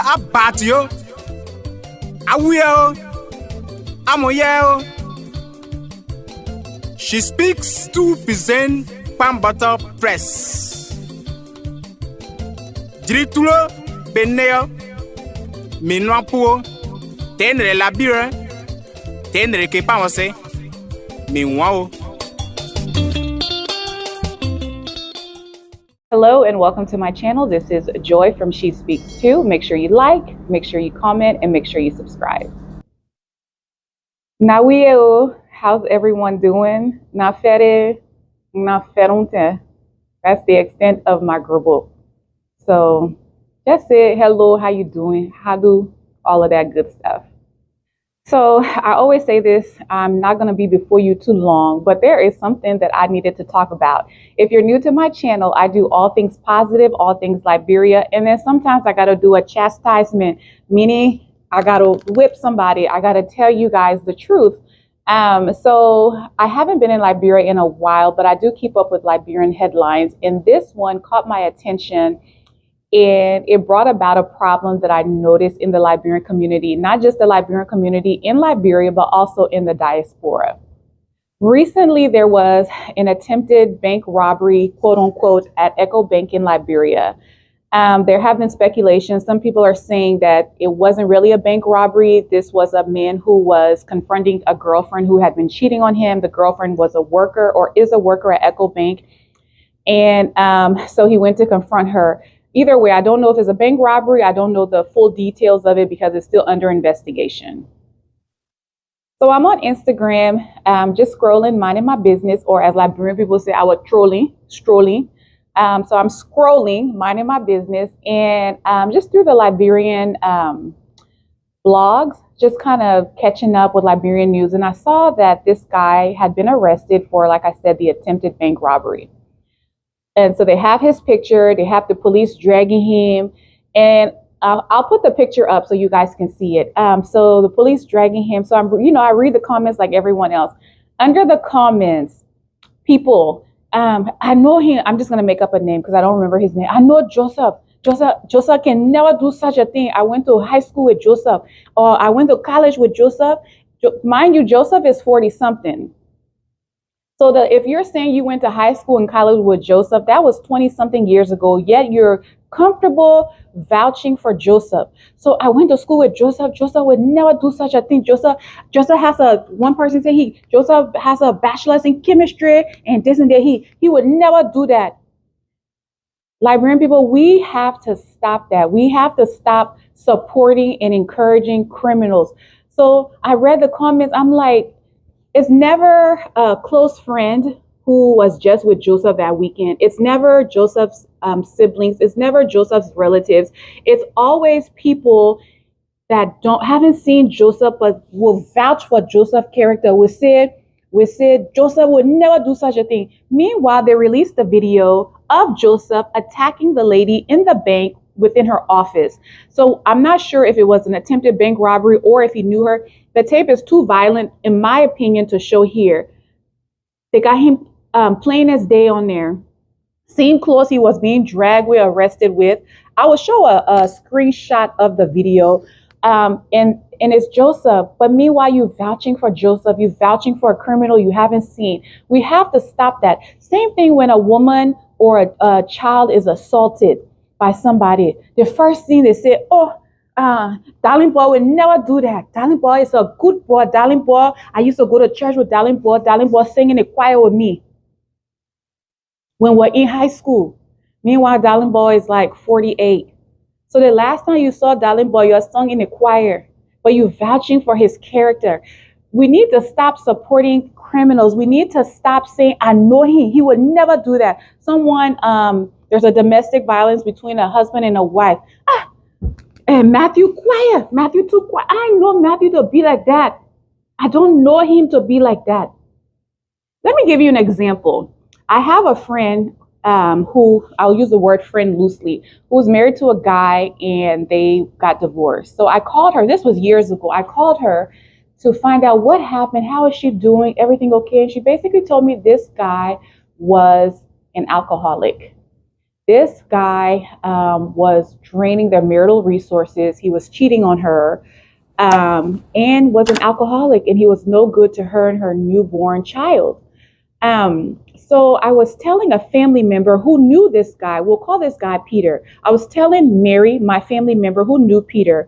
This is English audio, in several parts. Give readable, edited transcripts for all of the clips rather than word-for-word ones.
abatio, awio, amoyel. She speaks to present Pambata Press. Diritulo beneo, minuapuo, tenre labire, tenre ke pamose, minwao. Hello and welcome to my channel. This is Joy from She Speaks Too. Make sure you like, make sure you comment, and make sure you subscribe. Nawieo, how's everyone doing? Na fere, na ferunte. That's the extent of my grumble. So just say hello, how you doing? How do all of that good stuff. So I always say this, I'm not going to be before you too long, but there is something that I needed to talk about. If you're new to my channel, I do all things positive, all things Liberia, and then sometimes I got to do a chastisement, meaning I got to whip somebody. I got to tell you guys the truth. So I haven't been in Liberia in a while, but I do keep up with Liberian headlines, and this one caught my attention. And it brought about a problem that I noticed in the Liberian community, not just the Liberian community in Liberia, but also in the diaspora. Recently, there was an attempted bank robbery, quote unquote, at Echo Bank in Liberia. There have been speculations. Some people are saying that it wasn't really a bank robbery. This was a man who was confronting a girlfriend who had been cheating on him. The girlfriend was a worker or is a worker at Echo Bank. And so he went to confront her. Either way, I don't know if it's a bank robbery. I don't know the full details of it because it's still under investigation. So I'm on Instagram, just scrolling, minding my business, or as Liberian people say, I was strolling. So I'm scrolling, minding my business, and just through the Liberian blogs, just kind of catching up with Liberian news. And I saw that this guy had been arrested for, like I said, the attempted bank robbery. And so they have his picture, they have the police dragging him, and I'll put the picture up so you guys can see it. So the police dragging him. So I read the comments like everyone else. Under the comments, people, I know him. I'm just gonna make up a name because I don't remember his name. I know Joseph. Joseph can never do such a thing. I went to high school with Joseph, or I went to college with Joseph. Mind you, Joseph is 40 something. So if you're saying you went to high school and college with Joseph, that was 20 something years ago, yet you're comfortable vouching for Joseph. So I went to school with Joseph. Joseph would never do such a thing. Joseph has one person said Joseph has a bachelor's in chemistry and this and that. He would never do that. Liberian people, we have to stop that. We have to stop supporting and encouraging criminals. So I read the comments. I'm like, it's never a close friend who was just with Joseph that weekend. It's never Joseph's siblings. It's never Joseph's relatives. It's always people that haven't seen Joseph but will vouch for Joseph's character. We said Joseph would never do such a thing. Meanwhile, they released the video of Joseph attacking the lady in the bank within her office. So I'm not sure if it was an attempted bank robbery or if he knew her. The tape is too violent, in my opinion, to show here. They got him plain as day on there. Same clothes he was being dragged with, arrested with. I will show a screenshot of the video. And it's Joseph. But meanwhile, you're vouching for Joseph. You're vouching for a criminal you haven't seen. We have to stop that. Same thing when a woman or a child is assaulted by somebody. The first thing they say, oh, Darling Boy would never do that. Darling Boy is a good boy. Darling Boy, I used to go to church with Darling Boy. Darling Boy singing in the choir with me when we're in high school. Meanwhile, Darling Boy is like 48. So the last time you saw Darling Boy, you sung in the choir, but you're vouching for his character. We need to stop supporting criminals. We need to stop saying, I know him. He would never do that. There's a domestic violence between a husband and a wife. And Matthew too quiet. I know Matthew to be like that. I don't know him to be like that. Let me give you an example. I have a friend who, I'll use the word friend loosely, who was married to a guy and they got divorced. So I called her, this was years ago. I called her to find out what happened, how is she doing, everything okay? And she basically told me this guy was an alcoholic. This guy was draining their marital resources. He was cheating on her, and was an alcoholic, and he was no good to her and her newborn child. So I was telling a family member who knew this guy, we'll call this guy Peter. I was telling Mary, my family member who knew Peter,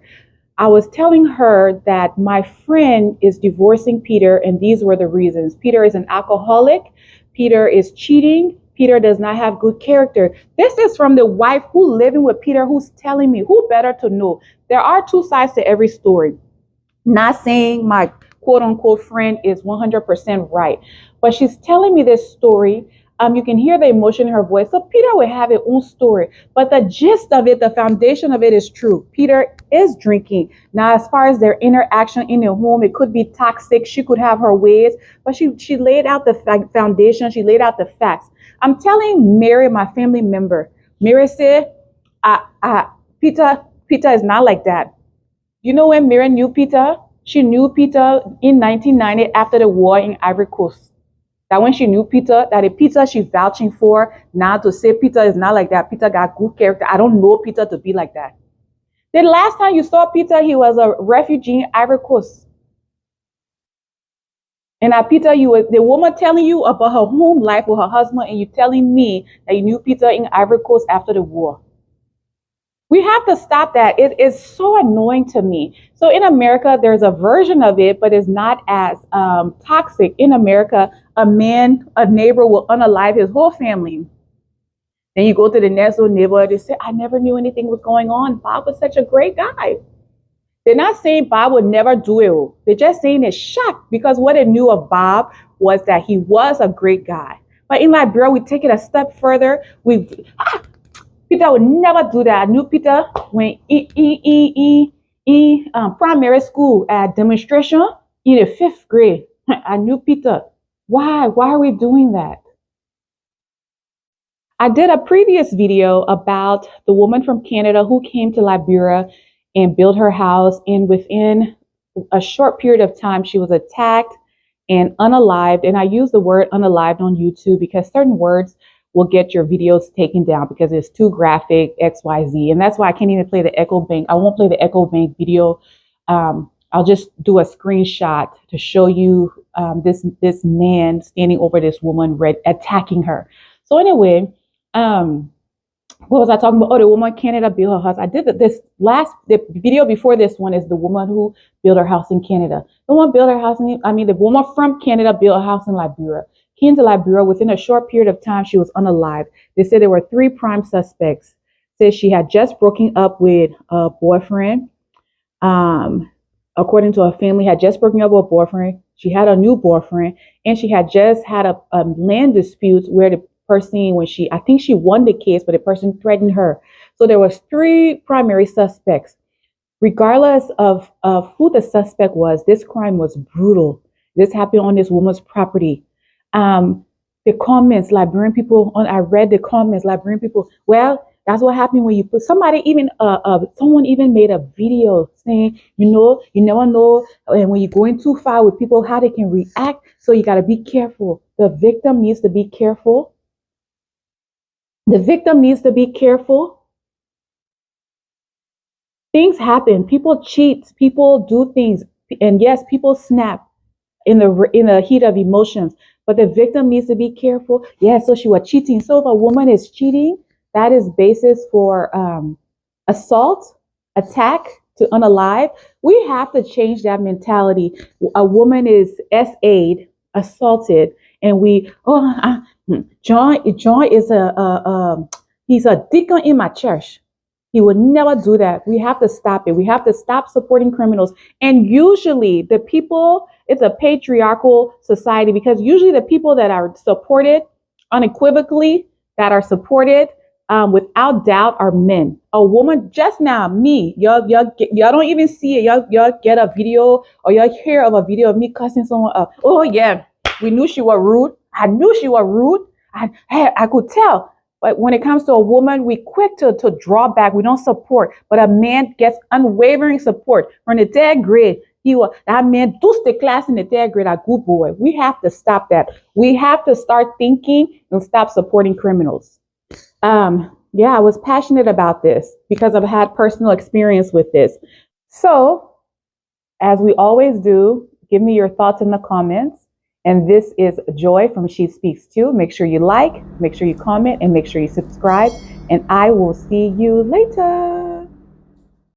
I was telling her that my friend is divorcing Peter, and these were the reasons. Peter is an alcoholic. Peter is cheating. Peter does not have good character. This is from the wife who living with Peter, who's telling me, who better to know? There are two sides to every story. Not saying my quote unquote friend is 100% right, but she's telling me this story. You can hear the emotion in her voice. So Peter will have his own story, but the gist of it, the foundation of it is true. Peter is drinking. Now, as far as their interaction in their home, it could be toxic. She could have her ways, but she laid out the foundation. She laid out the facts. I'm telling Mary, my family member, Mary said, Peter is not like that. You know when Mary knew Peter? She knew Peter in 1990 after the war in Ivory Coast. That when she knew Peter, that the Peter she's vouching for, now to say Peter is not like that. Peter got good character. I don't know Peter to be like that. The last time you saw Peter, he was a refugee in Ivory Coast. And now Peter, you were the woman telling you about her home life with her husband, and you telling me that you knew Peter in Ivory Coast after the war. We have to stop that. It is so annoying to me. So in America, there's a version of it, but it's not as toxic. In America, a neighbor will unalive his whole family. Then you go to the next door neighbor, they say, I never knew anything was going on. Bob was such a great guy. They're not saying Bob would never do it. They're just saying they're shocked because what they knew of Bob was that he was a great guy. But in Liberia, we take it a step further. Peter would never do that. I knew Peter when primary school at demonstration in the 5th grade. I knew Peter. Why? Why are we doing that? I did a previous video about the woman from Canada who came to Liberia and built her house. And within a short period of time, she was attacked and unalived. And I use the word unalived on YouTube because certain words will get your videos taken down because it's too graphic, XYZ. And that's why I can't even play the Echo Bank. I won't play the Echo Bank video. I'll just do a screenshot to show you this man standing over this woman attacking her. So anyway, what was I talking about? Oh, the woman in Canada built her house. I did the video before this one is the woman who built her house in Canada. The woman from Canada built a house in Liberia. Came to Liberia within a short period of time, she was unalived. They said there were 3 prime suspects. Said she had just broken up with a boyfriend. According to her family, had just broken up with a boyfriend. She had a new boyfriend, and she had just had a land dispute where the person, I think she won the case, but the person threatened her. So there was 3 primary suspects. Regardless of who the suspect was, this crime was brutal. This happened on this woman's property. The comments, Liberian people, I read the comments, Liberian people, well, that's what happened when you put somebody, even someone even made a video saying, you never know, and when you're going too far with people, how they can react. So you got to be careful. The victim needs to be careful. The victim needs to be careful. Things happen. People cheat. People do things. And yes, people snap in the heat of emotions. But the victim needs to be careful. Yeah, so she was cheating. So if a woman is cheating, that is basis for assault, attack, to unalive. We have to change that mentality. A woman is SA'd, assaulted, and John is he's a deacon in my church. He would never do that. We have to stop it. We have to stop supporting criminals. And usually the people, it's a patriarchal society because usually the people that are supported unequivocally, that are supported without doubt are men. A woman, just now, me, y'all don't even see it. Y'all get a video or y'all hear of a video of me cussing someone up. Oh yeah, we knew she was rude. I knew she was rude. I could tell. But when it comes to a woman, we quick to draw back. We don't support. But a man gets unwavering support. From the 3rd grade, that man dosed the class in the 3rd grade, a good boy. We have to stop that. We have to start thinking and stop supporting criminals. Yeah, I was passionate about this because I've had personal experience with this. So, as we always do, give me your thoughts in the comments. And this is Joy from She Speaks Too. Make sure you like, make sure you comment, and make sure you subscribe. And I will see you later.